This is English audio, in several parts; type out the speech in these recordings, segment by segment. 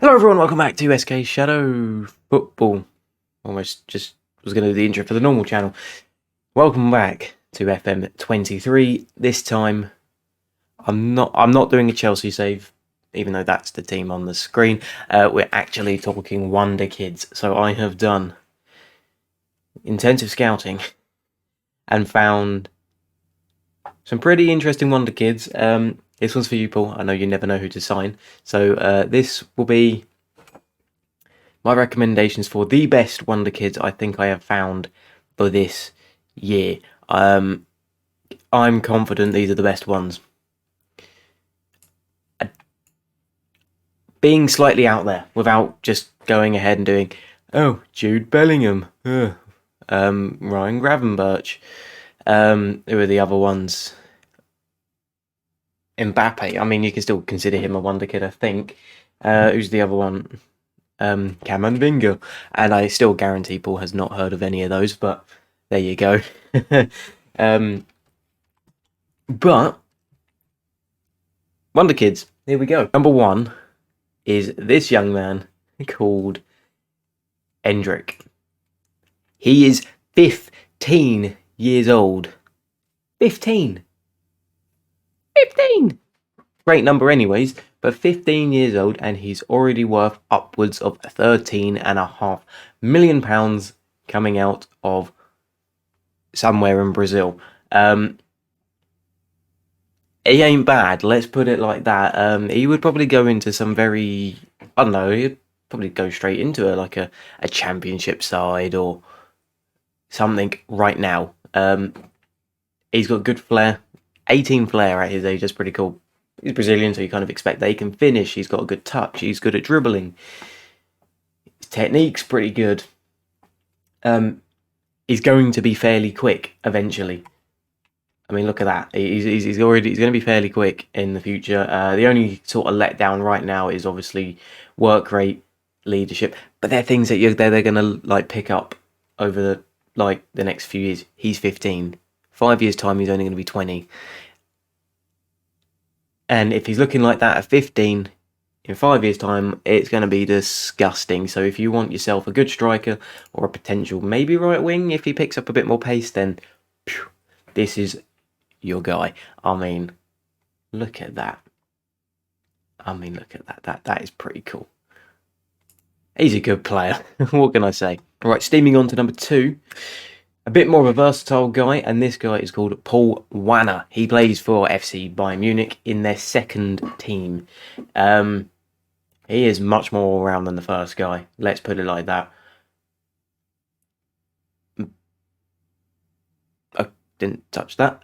Hello everyone, welcome back to SK Shadow Football. Almost just was going to do the intro for the normal channel. Welcome back to FM23. This time, I'm not doing a Chelsea save, even though that's the team on the screen. We're actually talking Wonder Kids. So I have done intensive scouting and found some pretty interesting Wonder Kids. This one's for you, Paul. I know you never know who to sign. So this will be my recommendations for the best Wonder Kids I think I have found for this year. I'm confident these are the best ones. Being slightly out there without just going ahead and doing, oh, Jude Bellingham, Ryan Gravenberch, who are the other ones? Mbappe. I mean, you can still consider him a Wonder Kid, I think. Who's the other one? Kamavinga, and I still guarantee Paul has not heard of any of those, but there you go. But Wonder Kids, here we go. Number one is this young man called Endrick. He is 15 years old. 15! Great number anyways, but 15 years old, and he's already worth upwards of £13.5 million coming out of somewhere in Brazil. He ain't bad, let's put it like that. He would probably go into some very, I don't know, he'd probably go straight into a championship side or something right now. He's got good flair. 18 flair at his age, that's pretty cool. He's Brazilian, so you kind of expect that he can finish. He's got a good touch. He's good at dribbling. His technique's pretty good. He's going to be fairly quick eventually. I mean, look at that. He's going to be fairly quick in the future. The only sort of letdown right now is obviously work rate, leadership, but they're things that they're going to pick up over the next few years. He's 15. 5 years time, he's only going to be 20. And if he's looking like that at 15, in 5 years' time, it's going to be disgusting. So if you want yourself a good striker or a potential maybe right wing, if he picks up a bit more pace, then this is your guy. I mean, look at that. That is pretty cool. He's a good player. What can I say? All right, steaming on to number two. A bit more of a versatile guy, and this guy is called Paul Wanner. He plays for FC Bayern Munich in their second team. He is much more all-round than the first guy. Let's put it like that. I didn't touch that.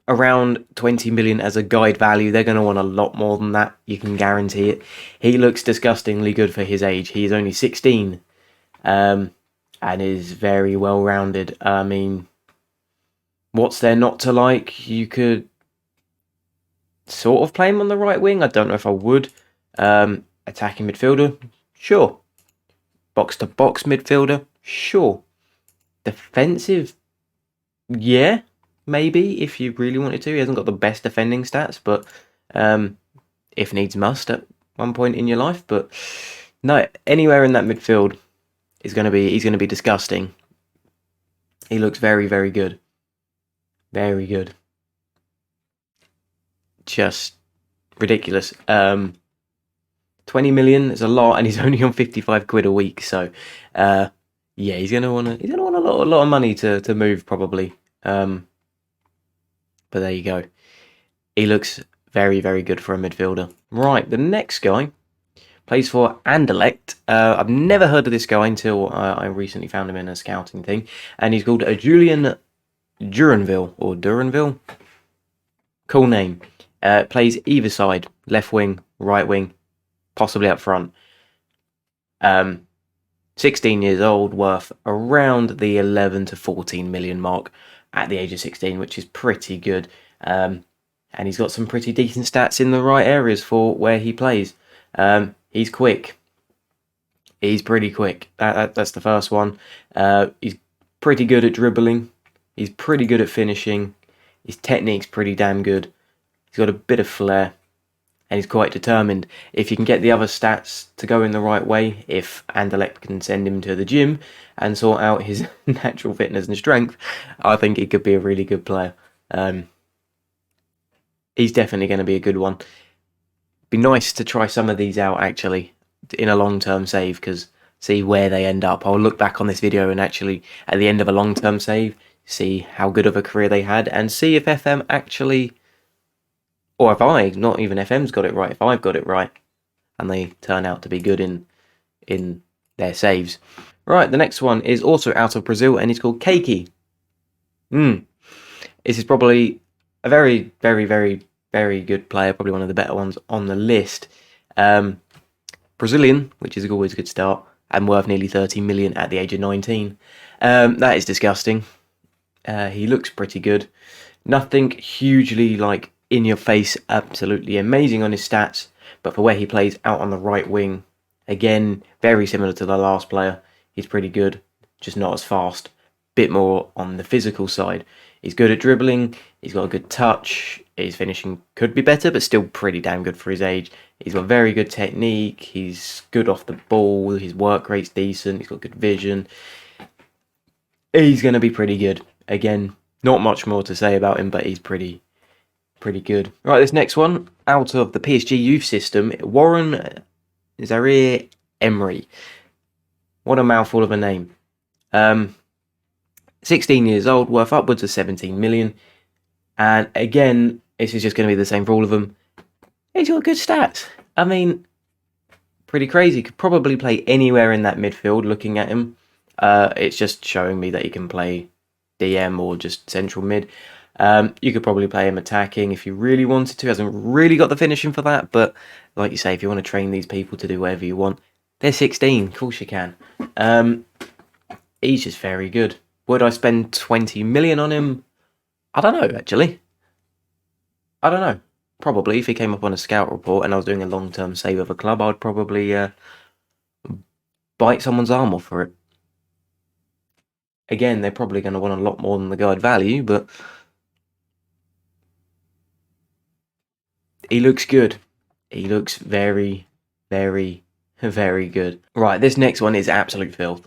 Around 20 million as a guide value. They're going to want a lot more than that. You can guarantee it. He looks disgustingly good for his age. He is only 16. And is very well-rounded. I mean, what's there not to like? You could sort of play him on the right wing. I don't know if I would. Attacking midfielder? Sure. Box-to-box midfielder? Sure. Defensive? Yeah, maybe, if you really wanted to. He hasn't got the best defending stats, but if needs must at one point in your life. But no, anywhere in that midfield, he's going to be disgusting. He looks very, very good. Very good. Just ridiculous. 20 million is a lot, and he's only on 55 quid a week. So, yeah, he's going to want a lot of money to move probably. But there you go. He looks very, very good for a midfielder. Right, the next guy plays for Anderlecht. I've never heard of this guy until I recently found him in a scouting thing. And he's called Julian Duranville. Cool name. Plays either side. Left wing, right wing, possibly up front. 16 years old, worth around the 11 to 14 million mark at the age of 16, which is pretty good. And he's got some pretty decent stats in the right areas for where he plays. He's quick. He's pretty quick. That's the first one. He's pretty good at dribbling. He's pretty good at finishing. His technique's pretty damn good. He's got a bit of flair. and he's quite determined. If you can get the other stats to go in the right way, if Anderlecht can send him to the gym and sort out his natural fitness and strength, I think he could be a really good player. He's definitely going to be a good one. Be nice to try some of these out actually in a long-term save, because see where they end up. I'll look back on this video and actually at the end of a long-term save see how good of a career they had, and see if FM actually, or if not even FM's got it right, if I've got it right and they turn out to be good in their saves. Right, the next one is also out of Brazil and it's called Keiki. This is probably a very, very, very, very good player, probably one of the better ones on the list. Brazilian, which is always a good start, and worth nearly 30 million at the age of 19. That is disgusting. He looks pretty good. Nothing hugely like in your face, absolutely amazing on his stats, but for where he plays out on the right wing, again, very similar to the last player. He's pretty good, just not as fast. Bit more on the physical side. He's good at dribbling, he's got a good touch, his finishing could be better, but still pretty damn good for his age. He's got very good technique, he's good off the ball, his work rate's decent, he's got good vision. He's going to be pretty good. Again, not much more to say about him, but he's pretty good. Right, this next one, out of the PSG youth system, Warren Zaire-Emery. What a mouthful of a name. 16 years old, worth upwards of 17 million. And again, this is just going to be the same for all of them. He's got good stats. I mean, pretty crazy. Could probably play anywhere in that midfield looking at him. It's just showing me that he can play DM or just central mid. You could probably play him attacking if you really wanted to. Hasn't really got the finishing for that, but like you say, if you want to train these people to do whatever you want, they're 16. Of course you can. He's just very good. Would I spend 20 million on him? I don't know, actually. I don't know. Probably, if he came up on a scout report and I was doing a long-term save of a club, I'd probably bite someone's arm off for it. Again, they're probably going to want a lot more than the guide value, but he looks good. He looks very, very, very good. Right, this next one is absolute filth.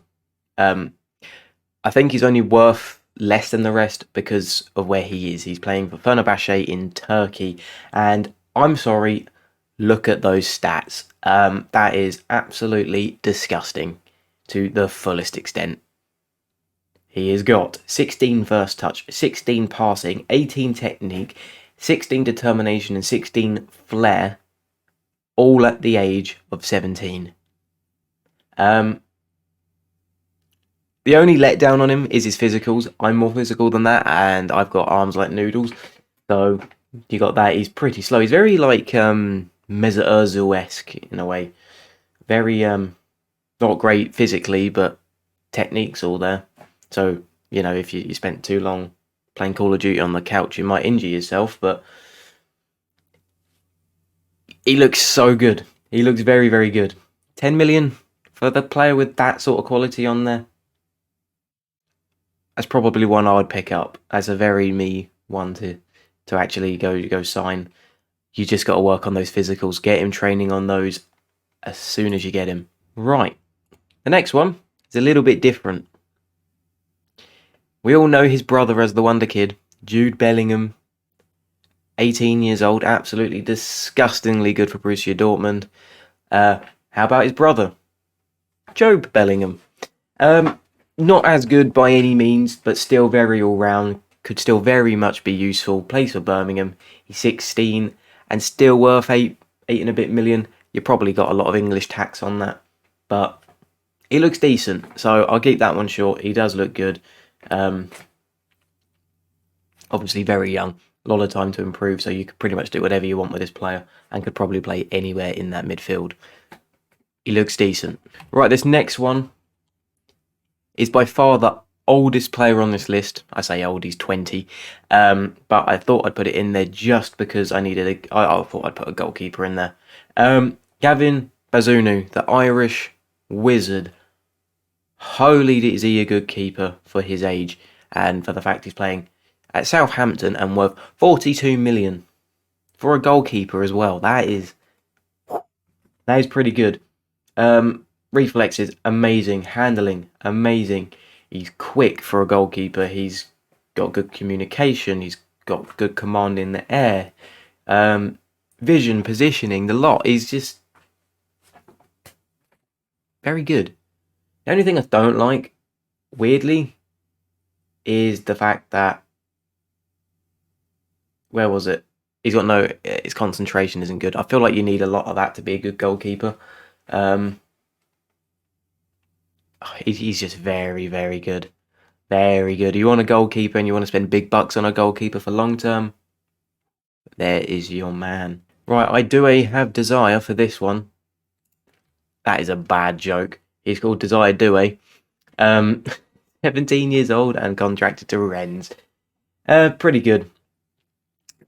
I think he's only worth less than the rest because of where he is. He's playing for Fenerbahce in Turkey, and I'm sorry, look at those stats. That is absolutely disgusting to the fullest extent. He has got 16 first touch, 16 passing, 18 technique, 16 determination and 16 flair, all at the age of 17. The only letdown on him is his physicals. I'm more physical than that, and I've got arms like noodles. So you got that. He's pretty slow. He's very like Mesut Ozil-esque in a way. Very not great physically, but technique's all there. So, you know, if you spent too long playing Call of Duty on the couch, you might injure yourself, but he looks so good. He looks very, very good. 10 million for the player with that sort of quality on there. That's probably one I would pick up as a very me one to actually go sign. You just got to work on those physicals. Get him training on those as soon as you get him. Right. The next one is a little bit different. We all know his brother as the Wonder Kid, Jude Bellingham. 18 years old, absolutely disgustingly good for Borussia Dortmund. How about his brother, Job Bellingham? Not as good by any means, but still very all-round. Could still very much be useful. Plays for Birmingham. He's 16 and still worth 8 and a bit million. You probably got a lot of English tax on that, but he looks decent. So I'll keep that one short. He does look good. Obviously very young. A lot of time to improve, so you could pretty much do whatever you want with this player and could probably play anywhere in that midfield. He looks decent. Right, this next one is by far the oldest player on this list. I say old, he's 20. But I thought I'd put it in there just because I thought I'd put a goalkeeper in there. Gavin Bazunu, the Irish wizard. Holy, is he a good keeper for his age and for the fact he's playing at Southampton and worth 42 million for a goalkeeper as well. That is That is pretty good. Reflexes, amazing. Handling, amazing. He's quick for a goalkeeper. He's got good communication. He's got good command in the air. Vision, positioning, the lot. He's just very good. The only thing I don't like, weirdly, is the fact that, where was it? He's got no, his concentration isn't good. I feel like you need a lot of that to be a good goalkeeper. He's just very, very good. Very good. You want a goalkeeper and you want to spend big bucks on a goalkeeper for long term? There is your man. Right, I do have Desire for this one. That is a bad joke. He's called Desire Due. 17 years old and contracted to Rennes. Pretty good.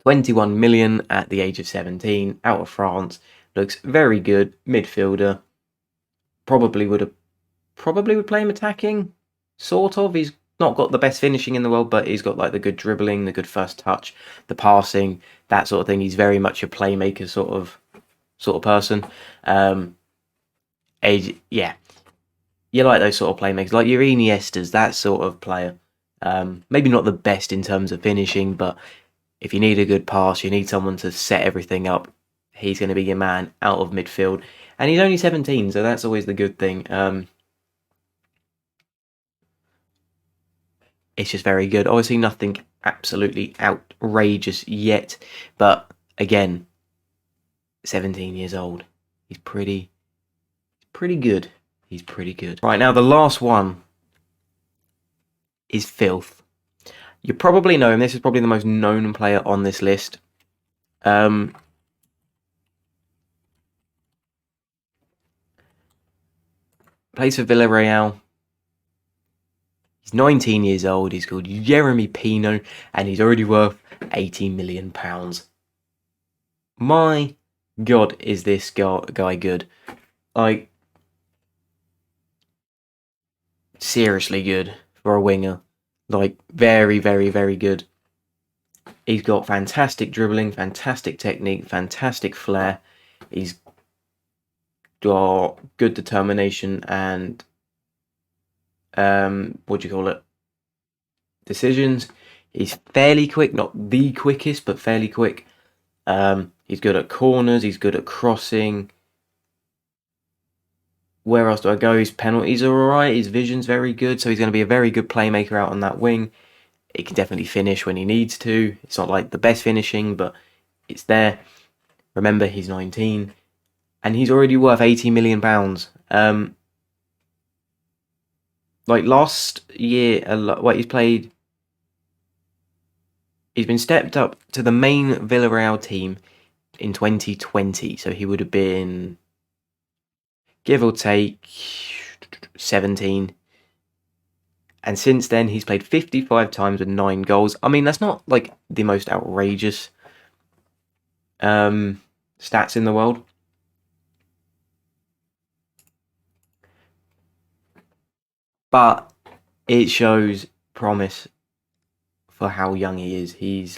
21 million at the age of 17, out of France. Looks very good. Midfielder. Probably would play him attacking. Sort of. He's not got the best finishing in the world, but he's got like the good dribbling, the good first touch, the passing, that sort of thing. He's very much a playmaker sort of person. Age, yeah. You like those sort of playmakers, like your Iniestas, that sort of player. Maybe not the best in terms of finishing, but if you need a good pass, you need someone to set everything up, he's going to be your man out of midfield. And he's only 17, so that's always the good thing. It's just very good. Obviously, nothing absolutely outrageous yet, but again, 17 years old. He's pretty good. He's pretty good. Right, now the last one is Filth. You probably know him. This is probably the most known player on this list. Plays for Villarreal. He's 19 years old. He's called Jeremy Pino, and he's already worth £80 million. My God, is this guy good? Like, seriously good for a winger. Like, very, very, very good. He's got fantastic dribbling, fantastic technique, fantastic flair. He's got good determination and decisions. He's fairly quick, not the quickest, but fairly quick. He's good at corners. He's good at crossing. Where else do I go? His penalties are alright. His vision's very good, so he's going to be a very good playmaker out on that wing. He can definitely finish when he needs to. It's not like the best finishing, but it's there. Remember, he's 19, and he's already worth £80 million. Like last year, he's been stepped up to the main Villarreal team in 2020, so he would have been, give or take, 17. And since then, he's played 55 times with 9 goals. I mean, that's not like the most outrageous stats in the world. But it shows promise for how young he is. He's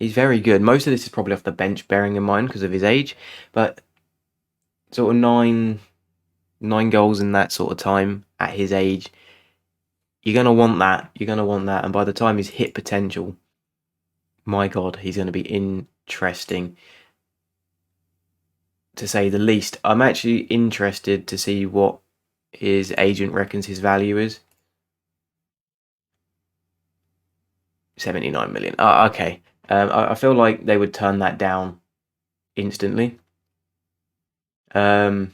very good. Most of this is probably off the bench, bearing in mind because of his age. But sort of nine goals in that sort of time at his age, you're going to want that. You're going to want that. And by the time he's hit potential, my God, he's going to be interesting, to say the least. I'm actually interested to see what his agent reckons his value is. 79 million. Okay. I feel like they would turn that down instantly. Yeah,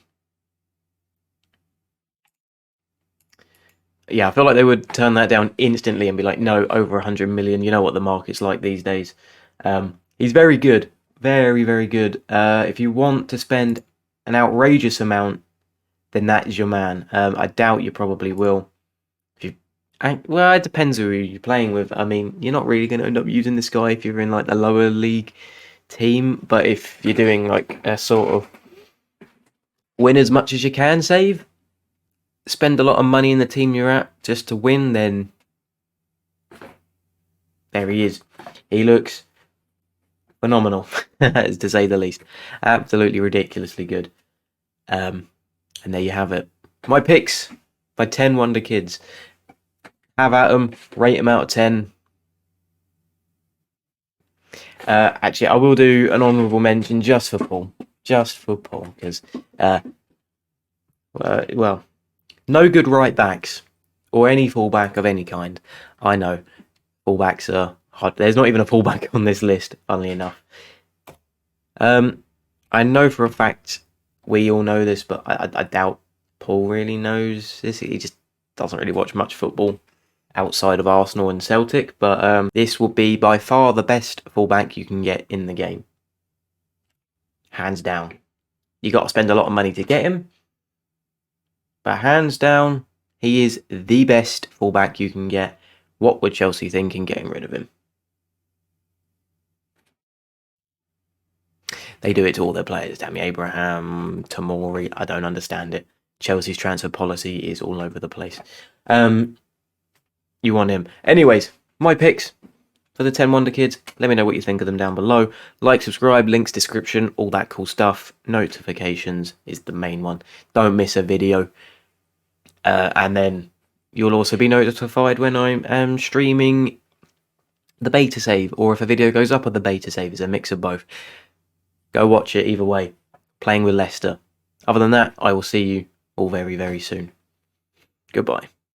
I feel like they would turn that down instantly and be like, no, over 100 million. You know what the market's like these days. He's very good. Very, very good. If you want to spend an outrageous amount, then that is your man. I doubt you probably will. Well, it depends who you're playing with. I mean, you're not really going to end up using this guy if you're in like the lower league team. But if you're doing like a sort of win as much as you can save, spend a lot of money in the team you're at just to win, then there he is. He looks phenomenal, to say the least. Absolutely ridiculously good. And there you have it. My picks by 10 Wonder Kids. Have at them. Rate them out of 10. Actually, I will do an honourable mention just for Paul. Just for Paul, because, well, no good right backs or any fullback of any kind. I know fullbacks are hard. There's not even a fullback on this list, funnily enough. I know for a fact we all know this, but I doubt Paul really knows this. He just doesn't really watch much football outside of Arsenal and Celtic, but this will be by far the best fullback you can get in the game. Hands down. You got to spend a lot of money to get him, but hands down, he is the best fullback you can get. What would Chelsea think in getting rid of him? They do it to all their players. Tammy Abraham, Tomori. I don't understand it. Chelsea's transfer policy is all over the place. You want him. Anyways, my picks for the 10 Wonder Kids. Let me know what you think of them down below. Like, subscribe, links, description, all that cool stuff. Notifications is the main one. Don't miss a video. And then you'll also be notified when I'm streaming the beta save, or if a video goes up of the beta save. It's a mix of both. Go watch it either way. Playing with Leicester. Other than that, I will see you all very, very soon. Goodbye.